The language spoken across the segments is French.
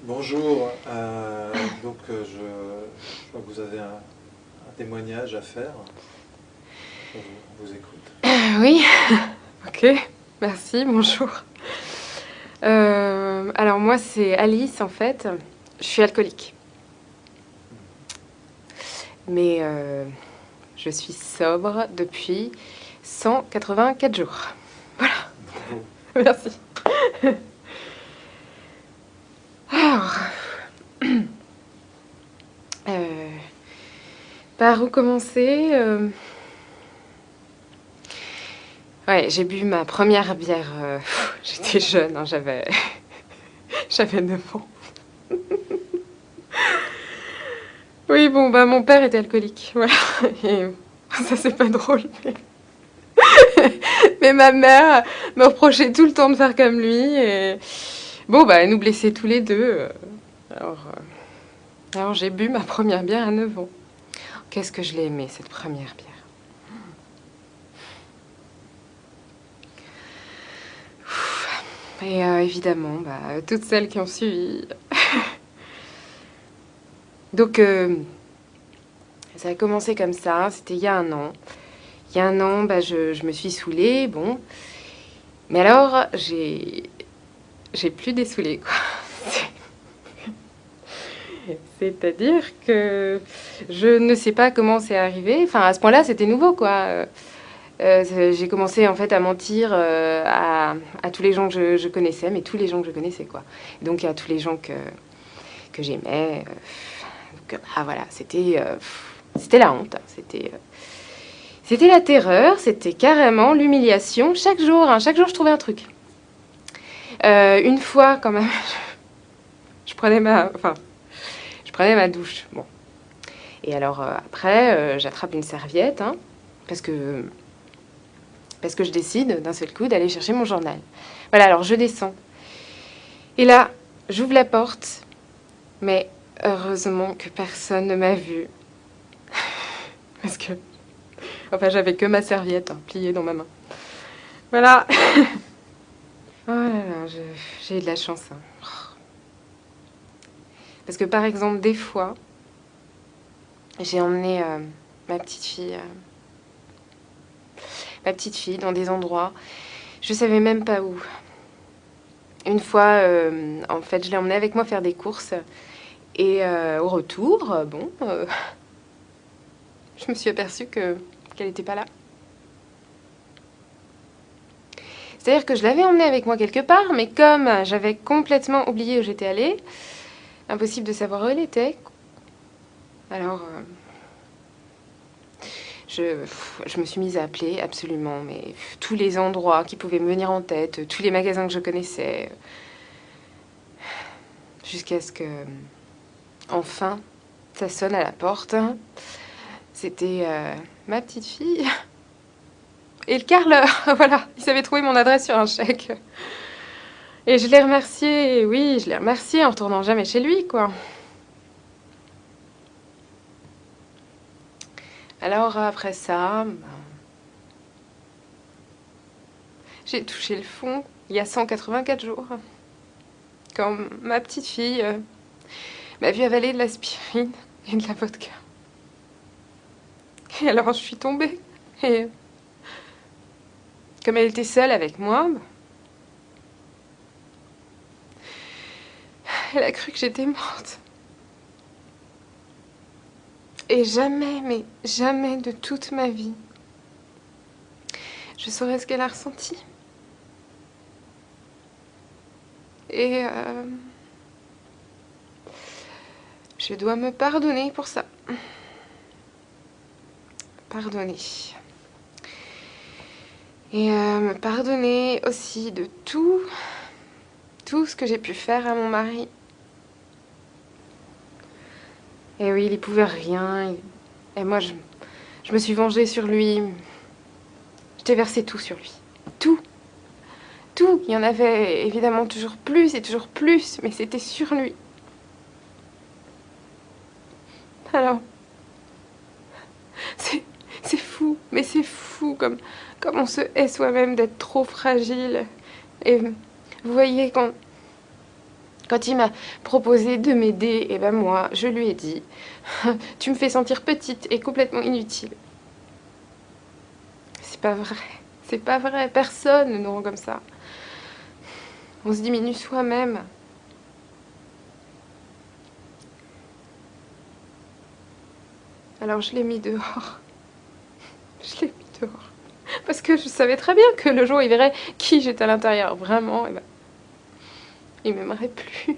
Bonjour, je vois que vous avez un témoignage à faire. On vous écoute. Oui, ok, merci, bonjour. Alors moi c'est Alice en fait, je suis alcoolique. Mais je suis sobre depuis 184 jours. Voilà, Bravo. merci. Alors, euh, par où commencer Ouais, j'ai bu ma première bière, j'étais jeune, hein, j'avais 9 ans. Oui, bon, bah mon père était alcoolique, voilà. Et ça c'est pas drôle. Mais ma mère me reprochait tout le temps de faire comme lui. Et bon, bah, elle nous blessait tous les deux. Alors j'ai bu ma première bière à 9 ans. Qu'est-ce que je l'ai aimée, cette première bière. Et évidemment, bah, toutes celles qui ont suivi. Donc, ça a commencé comme ça. C'était il y a un an. Il y a un an, bah, je me suis saoulée. Bon. Mais alors, j'ai plus dessoulé, quoi. C'est-à-dire que je ne sais pas comment c'est arrivé. Enfin, à ce point-là, c'était nouveau, quoi. J'ai commencé en fait à mentir à tous les gens que je connaissais, mais tous les gens que je connaissais, quoi. Donc à tous les gens que j'aimais. Donc, ah voilà, c'était la honte. C'était la terreur. C'était carrément l'humiliation. Chaque jour, hein, chaque jour, je trouvais un truc. Une fois, quand même, je prenais je prenais ma douche. Bon. Et alors après, j'attrape une serviette, hein, parce que je décide d'un seul coup d'aller chercher mon journal. Voilà, alors je descends. Et là, j'ouvre la porte, mais heureusement que personne ne m'a vue. Parce que, enfin, j'avais que ma serviette hein, pliée dans ma main. Voilà. Oh là là, j'ai eu de la chance. Hein. Parce que par exemple, des fois, j'ai emmené ma petite fille dans des endroits, je savais même pas où. Une fois, en fait, je l'ai emmenée avec moi faire des courses. Et au retour, je me suis aperçue qu'elle n'était pas là. C'est-à-dire que je l'avais emmenée avec moi quelque part, mais comme j'avais complètement oublié où j'étais allée, impossible de savoir où elle était. Alors, je me suis mise à appeler absolument, mais tous les endroits qui pouvaient me venir en tête, tous les magasins que je connaissais, jusqu'à ce que, enfin, ça sonne à la porte. C'était ma petite fille. Et le carreleur, voilà, il savait trouver mon adresse sur un chèque. Et je l'ai remercié, oui, je l'ai remercié en retournant jamais chez lui, quoi. Alors après ça, j'ai touché le fond il y a 184 jours. Quand ma petite fille m'a vu avaler de l'aspirine et de la vodka. Et alors je suis tombée. Et comme elle était seule avec moi, elle a cru que j'étais morte. Et jamais, mais jamais de toute ma vie, je saurais ce qu'elle a ressenti. Et je dois me pardonner pour ça. Pardonner. Et me pardonner aussi de tout ce que j'ai pu faire à mon mari. Et oui, il n'y pouvait rien. Et moi, je me suis vengée sur lui. Je t'ai versé tout sur lui. Tout. Tout. Il y en avait évidemment toujours plus et toujours plus, mais c'était sur lui. Alors, c'est fou, mais c'est fou comme on se hait soi-même d'être trop fragile. Et vous voyez, Quand il m'a proposé de m'aider, et ben moi, je lui ai dit, tu me fais sentir petite et complètement inutile. C'est pas vrai, c'est pas vrai, personne ne nous rend comme ça. On se diminue soi-même. Alors je l'ai mis dehors. Je l'ai mis dehors. Parce que je savais très bien que le jour où il verrait qui j'étais à l'intérieur, vraiment, et ben, il m'aimerait plus.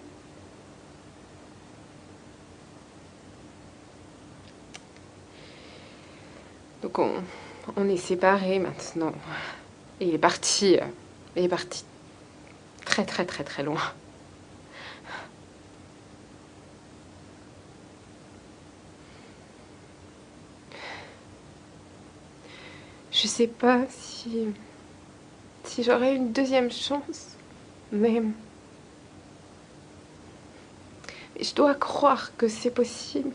Donc on est séparés maintenant. Et il est parti. Il est parti très très très très loin. Je sais pas si j'aurai une deuxième chance, mais je dois croire que c'est possible.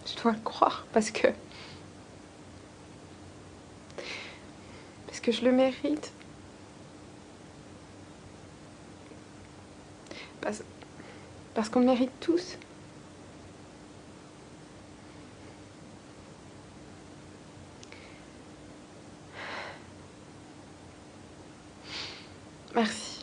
Je dois le croire parce que je le mérite. Parce qu'on le mérite tous. Merci.